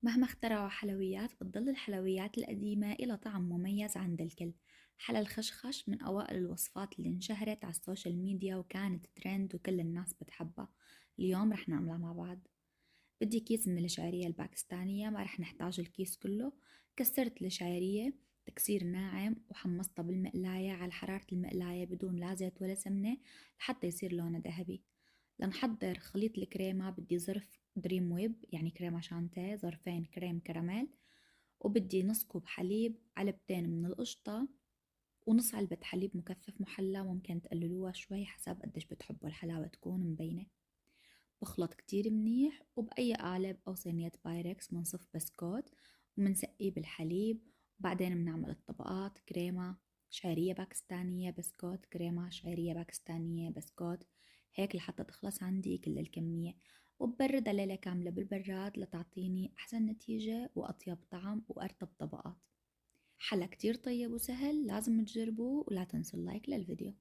مهما اخترعوا حلويات بتضل الحلويات القديمة إلها طعم مميز عند الكل. حلا الخشخش من أوائل الوصفات اللي انشهرت على السوشيال ميديا وكانت ترند وكل الناس بتحبها. اليوم رح نعملها مع بعض. بدي كيس من الشعرية الباكستانية، ما رح نحتاج الكيس كله. كسرت الشعرية تكسير ناعم وحمصتها بالمقلاية على حرارة المقلاية بدون لا زيت ولا سمنة لحتى يصير لونها ذهبي. لنحضر خليط الكريمة بدي ظرف دريم ويب يعني كريمة شانتيه، ظرفين كريم كراميل، وبدي نص كوب حليب، علبتين من القشطة، ونص علبة حليب مكثف محلى، ممكن تقللوها شوي حسب قديش بتحبوا الحلاوة تكون مبينة. بخلط كتير منيح، وبأي قالب أو صينية بايركس منصف بسكوت ومنسقيه بالحليب. وبعدين بنعمل الطبقات: كريمة شعرية باكستانية بسكوت، كريمة شعرية باكستانية بسكوت، هيك لحتى تخلص عندي كل الكمية. وببردها ليلة كاملة بالبراد لتعطيني أحسن نتيجة وأطيب طعم وأرطب طبقات. حلا كتير طيب وسهل، لازم تجربوه ولا تنسوا اللايك للفيديو.